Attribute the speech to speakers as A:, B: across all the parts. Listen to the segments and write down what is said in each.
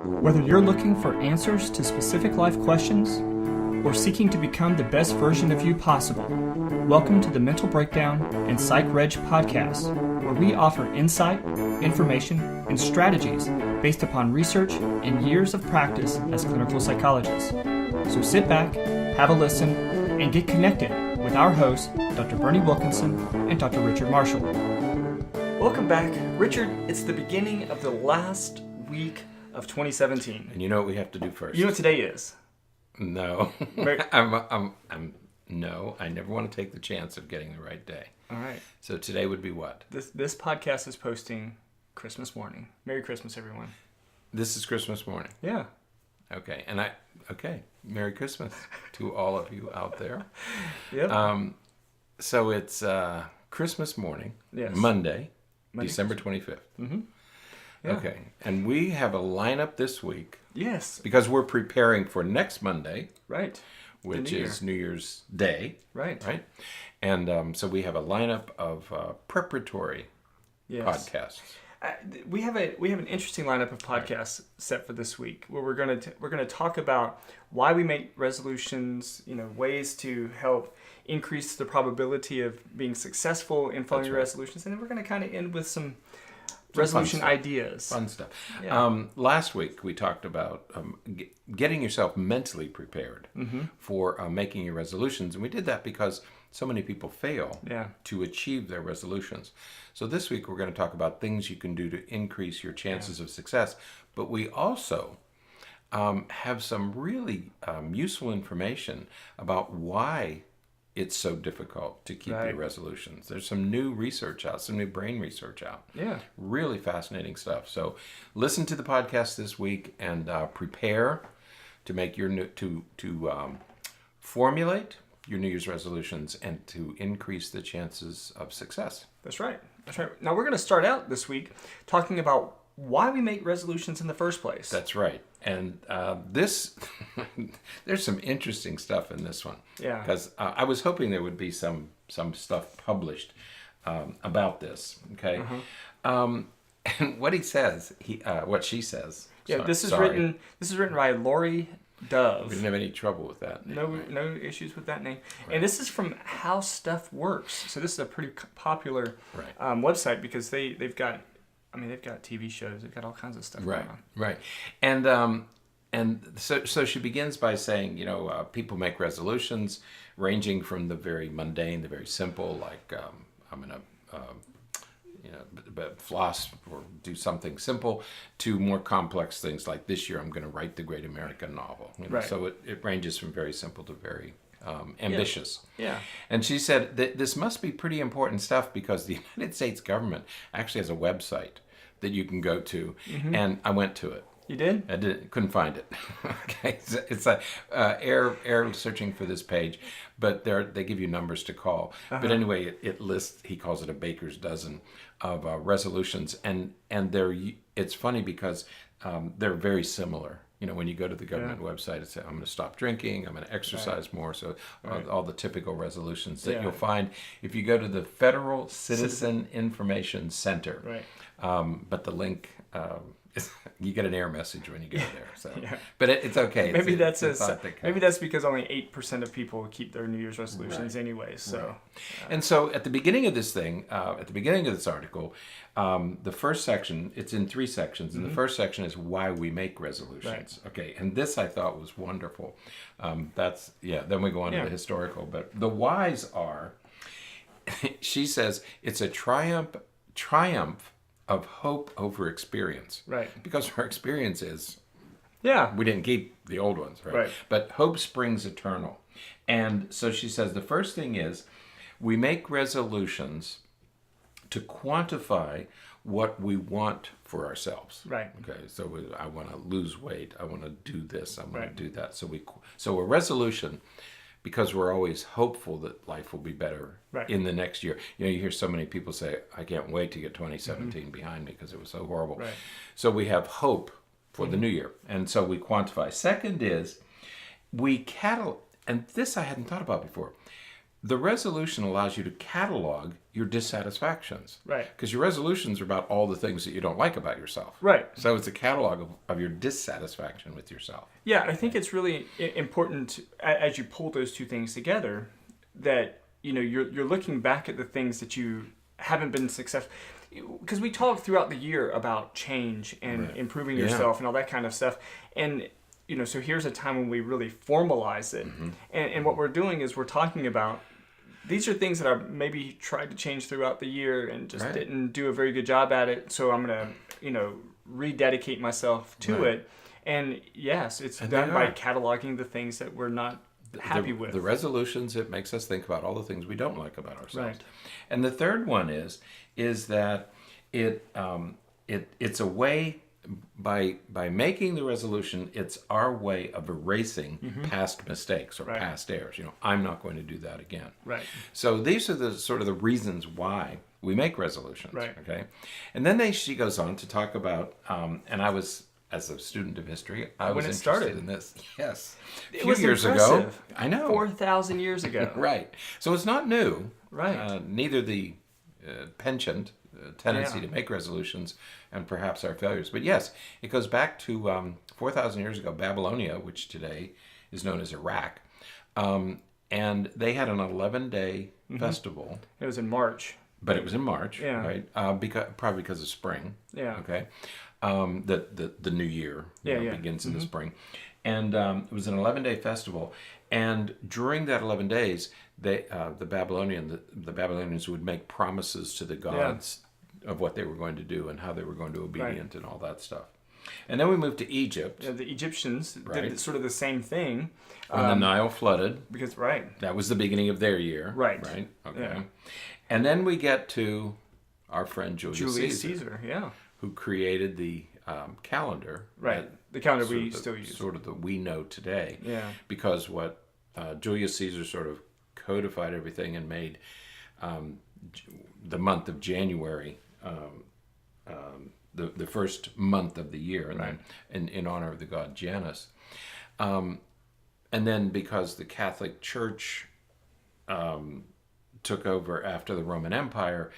A: Whether you're looking for answers to specific life questions or seeking to become the best version of you possible, welcome to the Mental Breakdown and Psychreg podcast, where we offer insight, information, and strategies based upon research and years of practice as clinical psychologists. So sit back, have a listen, and get connected with our hosts, Dr. Berney Wilkinson and Dr. Richard Marshall. Welcome back. Richard, it's the beginning of the last week of 2017.
B: And you know what we have to do first?
A: You know what today is?
B: No. No, I never want to take the chance of getting the right day.
A: All right.
B: So today would be what?
A: This podcast is posting Christmas morning. Merry Christmas, everyone.
B: This is Christmas morning.
A: Yeah.
B: Okay. Merry Christmas to all of you out there.
A: Yep.
B: So it's Christmas morning.
A: Yes.
B: Monday, December 25th.
A: Mm-hmm. Yeah.
B: Okay. And we have a lineup this week.
A: Yes.
B: Because we're preparing for next Monday.
A: Right.
B: Which is New Year's Day.
A: Right.
B: Right. And so we have a lineup of preparatory podcasts.
A: We have an interesting lineup of podcasts set for this week, where we're going to talk about why we make resolutions, ways to help increase the probability of being successful in following your resolutions, and then we're going to kind of end with some resolution ideas.
B: Fun stuff.
A: Yeah.
B: Last week we talked about getting yourself mentally prepared for making your resolutions, and we did that because so many people fail to achieve their resolutions. So this week we're going to talk about things you can do to increase your chances of success, but we also have some really useful information about why it's so difficult to keep your resolutions. There's some new research out, some new brain research out.
A: Yeah.
B: Really fascinating stuff. So listen to the podcast this week and prepare to make your formulate your New Year's resolutions and to increase the chances of success.
A: That's right. Now we're going to start out this week talking about why we make resolutions in the first place.
B: That's right. And there's some interesting stuff in this one.
A: Yeah.
B: Because I was hoping there would be some stuff published about this. Okay. And what he says, what she says.
A: Yeah. This is written by Lori Dove.
B: We didn't have any trouble with that.
A: No issues with that name. Right. And this is from How Stuff Works. So this is a pretty popular website because they've got TV shows. They've got all kinds of stuff going on. Right.
B: And so she begins by saying, people make resolutions ranging from the very mundane, the very simple, like I'm going to floss or do something simple, to more complex things like this year I'm going to write the great American novel. So it ranges from very simple to very ambitious.
A: Yeah.
B: And she said that this must be pretty important stuff because the United States government actually has a website that you can go to, and I went to it.
A: You did?
B: I couldn't find it. Okay, it's like air searching for this page, but they give you numbers to call. But anyway, it lists. He calls it a baker's dozen of resolutions, and it's funny because they're very similar. When you go to the government website, it's I'm going to stop drinking, I'm going to exercise more. So all the typical resolutions that you'll find if you go to the Federal Citizen Information Center.
A: Right.
B: But the link. You get an error message when you go there. So, but it's okay.
A: Maybe that's because only 8% of people keep their New Year's resolutions anyway. So,
B: and so at the beginning of this thing, at the beginning of this article, the first section, it's in 3 sections, and the first section is why we make resolutions. Right. Okay, and this I thought was wonderful. Then we go on to the historical, but the whys are. She says it's a triumph of hope over experience.
A: Right.
B: Because our experience is, we didn't keep the old ones, right? But hope springs eternal. And so she says the first thing is we make resolutions to quantify what we want for ourselves.
A: Right.
B: Okay. So I want to lose weight. I want to do this. I want to do that. So a resolution, because we're always hopeful that life will be better in the next year. You hear so many people say, I can't wait to get 2017 behind me because it was so horrible. Right. So we have hope for the new year. And so we quantify. Second is and this I hadn't thought about before. The resolution allows you to catalog your dissatisfactions.
A: Right.
B: Because your resolutions are about all the things that you don't like about yourself.
A: Right.
B: So it's a catalog of your dissatisfaction with yourself.
A: Yeah, I think it's really important as you pull those two things together that, you're looking back at the things that you haven't been successful. Because we talk throughout the year about change and improving yourself and all that kind of stuff. And, so here's a time when we really formalize it. Mm-hmm. And what we're doing is we're talking about these are things that I maybe tried to change throughout the year and just didn't do a very good job at it. So I'm going to, rededicate myself to it. And yes, it's done by cataloging the things that we're not happy with.
B: The resolutions, it makes us think about all the things we don't like about ourselves.
A: Right.
B: And the third one is that it's a way, by making the resolution, it's our way of erasing past mistakes or past errors. I'm not going to do that again.
A: Right.
B: So these are the sort of the reasons why we make resolutions.
A: Right.
B: Okay. And then she goes on to talk about, and I was, as a student of history, I was interested in this. Yes. A few years ago. I know.
A: 4,000 years ago.
B: Right. So it's not new.
A: Right.
B: Neither the penchant, tendency to make resolutions, and perhaps our failures. But yes, it goes back to 4,000 years ago, Babylonia, which today is known as Iraq. And they had an 11-day festival.
A: It was in March.
B: But it was in March, right? Probably because of spring.
A: Yeah.
B: Okay. The new year begins in the spring. And it was an 11-day festival. And during that 11 days, the Babylonians would make promises to the gods of what they were going to do and how they were going to be obedient and all that stuff. And then we moved to Egypt.
A: The Egyptians did sort of the same thing.
B: When the Nile flooded.
A: Because,
B: that was the beginning of their year.
A: Right.
B: Right? Okay.
A: Yeah.
B: And then we get to our friend Julius
A: Caesar,
B: who created the calendar.
A: Right. The calendar we still use.
B: Sort of that we know today.
A: Yeah.
B: Because what Julius Caesar sort of codified everything and made the month of January the first month of the year, and then in honor of the god Janus. And then because the Catholic Church took over after the Roman Empire,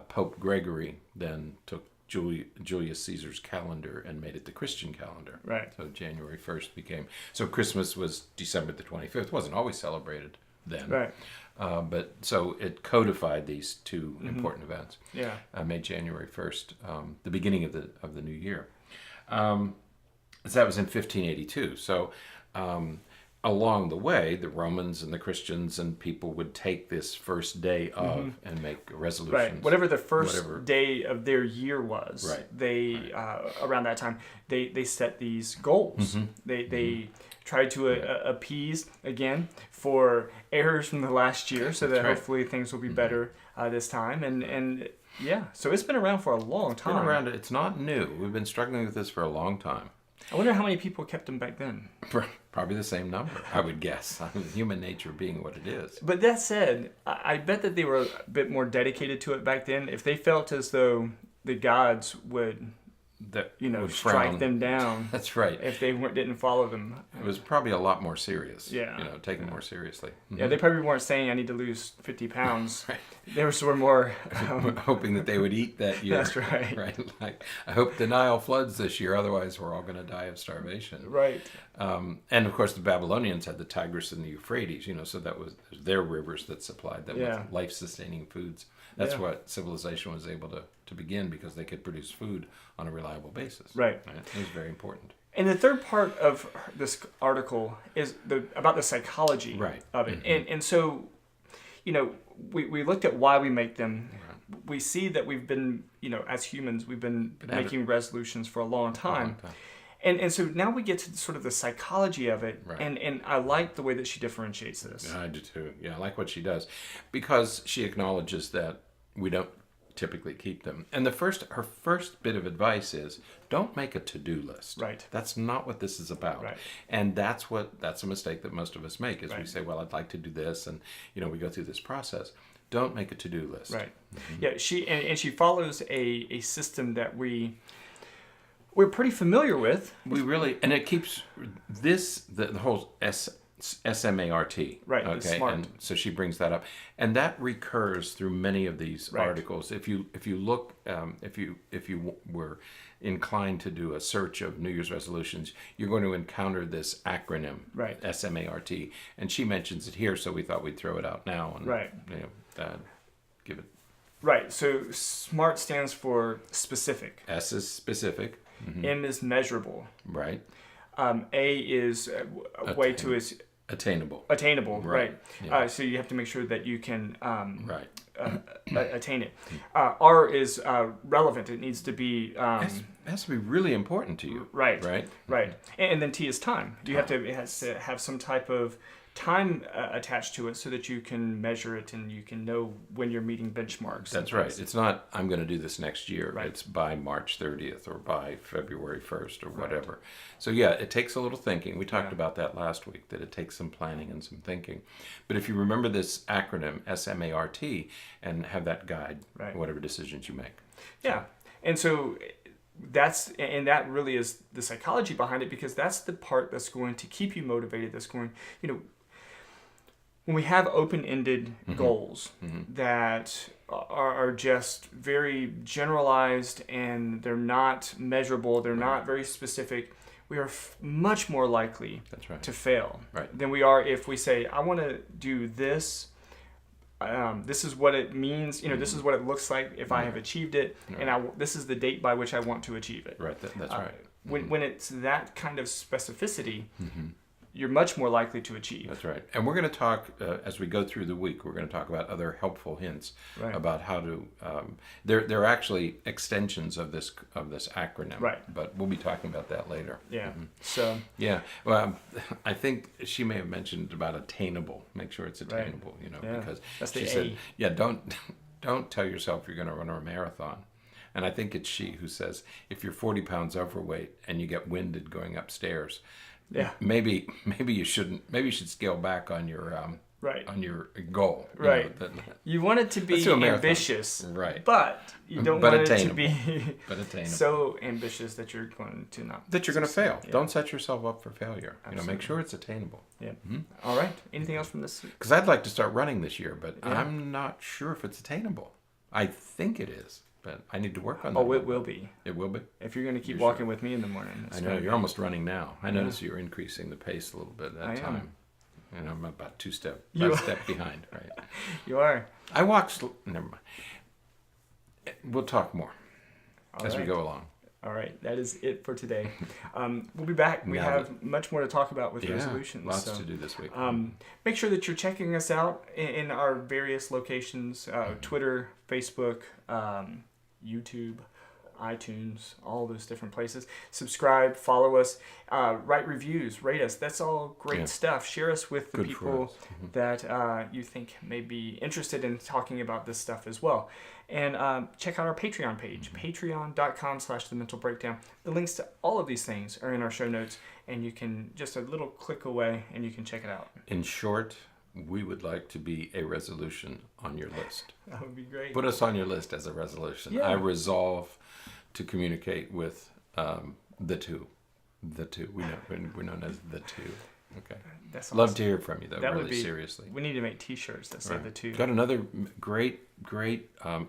B: Pope Gregory then took Julius Caesar's calendar and made it the Christian calendar.
A: Right.
B: So January 1st became... So Christmas was December the 25th. It wasn't always celebrated then.
A: Right.
B: But so it codified these two important events.
A: Yeah.
B: Made January 1st the beginning of the new year. So that was in 1582. So along the way, the Romans and the Christians and people would take this first day of and make resolutions.
A: Right. Whatever the first day of their year was, they around that time they set these goals. They tried to appease again for errors from the last year, so that hopefully things will be better this time. And so it's been around for a long time.
B: It's been around. It's not new. We've been struggling with this for a long time.
A: I wonder how many people kept them back then.
B: Probably the same number, I would guess. Human nature being what it is.
A: But that said, I bet that they were a bit more dedicated to it back then. If they felt as though the gods would, strike them down.
B: That's right.
A: If they didn't follow them.
B: It was probably a lot more serious. Yeah. Taken more seriously.
A: Yeah, they probably weren't saying I need to lose 50 pounds. They were more...
B: hoping that they would eat that year.
A: That's right.
B: Right. Like, I hope the Nile floods this year, otherwise we're all going to die of starvation.
A: Right.
B: And of course the Babylonians had the Tigris and the Euphrates, so that was their rivers that supplied them with life-sustaining foods. That's what civilization was able to begin, because they could produce food on a reliable basis.
A: Right.
B: It was very important.
A: And the third part of this article is about the psychology of it. And so, we looked at why we make them. Right. We see that we've been, as humans, we've been making resolutions for a long time. And so now we get to sort of the psychology of it, and I like the way that she differentiates this.
B: Yeah, I do too. Yeah, I like what she does, because she acknowledges that we don't typically keep them. And her first bit of advice is, don't make a to-do list.
A: Right.
B: That's not what this is about. Right. And that's a mistake that most of us make, is we say, well, I'd like to do this, and we go through this process. Don't make a to-do list. Right.
A: Yeah, she follows a system that we're pretty familiar with.
B: We really, and it keeps the whole SMART.
A: Right.
B: Okay.
A: Smart.
B: And so she brings that up, and that recurs through many of these
A: Right.
B: articles. If you look, if you were inclined to do a search of New Year's resolutions, you're going to encounter this acronym,
A: Right.
B: SMART, and she mentions it here, so we thought we'd throw it out now and
A: Right.
B: give it.
A: Right. So SMART stands for specific.
B: S is specific. Mm-hmm.
A: M is measurable.
B: Right.
A: A is a way to is
B: attainable.
A: Attainable. Right.
B: Yeah.
A: So you have to make sure that you can
B: right.
A: attain it. R is relevant. It needs to be.
B: It has to be really important to you.
A: Right.
B: Right.
A: Right. And then T is time. You have to. It has to have some type of time attached to it so that you can measure it and you can know when you're meeting benchmarks.
B: That's right. It's not, I'm going to do this next year.
A: Right.
B: It's by March 30th or by February 1st or whatever. Right. So yeah, it takes a little thinking. We talked about that last week, that it takes some planning and some thinking. But if you remember this acronym, SMART, and have that guide whatever decisions you make.
A: Yeah. And so that really is the psychology behind it, because that's the part that's going to keep you motivated, that's going, when we have open-ended goals that are just very generalized and they're not measurable, they're not very specific, we are much more likely to fail than we are if we say, I want to do this. This is what it means. This is what it looks like if I have achieved it, and this is the date by which I want to achieve it.
B: Right. That's right.
A: When it's that kind of specificity, you're much more likely to achieve.
B: That's right. And we're going to talk, as we go through the week, we're going to talk about other helpful hints about how to, they're actually extensions of this acronym.
A: Right.
B: But we'll be talking about that later.
A: Yeah.
B: Mm-hmm.
A: So.
B: Yeah. Well, I think she may have mentioned about attainable. Make sure it's attainable, because
A: that's
B: she said, don't tell yourself you're going to run a marathon. And I think it's she who says, if you're 40 pounds overweight and you get winded going upstairs, maybe you shouldn't. Maybe you should scale back on your on your goal.
A: You want it to be ambitious, but you don't want it to be so ambitious that you're going to not.
B: That you're going to fail. Yeah. Don't set yourself up for failure.
A: Absolutely.
B: Make sure it's attainable.
A: Yeah. Mm-hmm. All right. Anything else from this?
B: Because I'd like to start running this year, but I'm not sure if it's attainable. I think it is. But I need to work on that.
A: Oh, it will be.
B: It will be?
A: If you're going to keep walking with me in the morning.
B: I know. You're almost running now. I notice you're increasing the pace a little bit at that time. I'm about two step behind, right?
A: You are.
B: I walk never mind. We'll talk more as we go along.
A: All right. That is it for today. We'll be back. We have much more to talk about with resolutions.
B: Lots to do this week.
A: Make sure that you're checking us out in our various locations, Twitter, Facebook, YouTube, iTunes, all those different places. Subscribe, follow us, write reviews, rate us. That's all great stuff. Share us with the people that you think may be interested in talking about this stuff as well. And check out our Patreon page, patreon.com/thementalbreakdown. The links to all of these things are in our show notes, and you can just a little click away and you can check it out.
B: In short, we would like to be a resolution on your list.
A: That would be great.
B: Put us on your list as a resolution. Yeah. I resolve to communicate with the two. The two. We're known as the two. Okay. That's awesome. Love to hear from you, though, really seriously.
A: We need to make T-shirts that say the two.
B: Got another great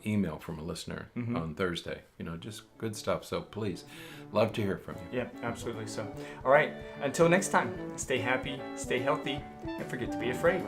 B: email from a listener on Thursday. Just good stuff. So please, love to hear from you.
A: Yeah, absolutely. So, all right. Until next time, stay happy, stay healthy, and forget to be afraid.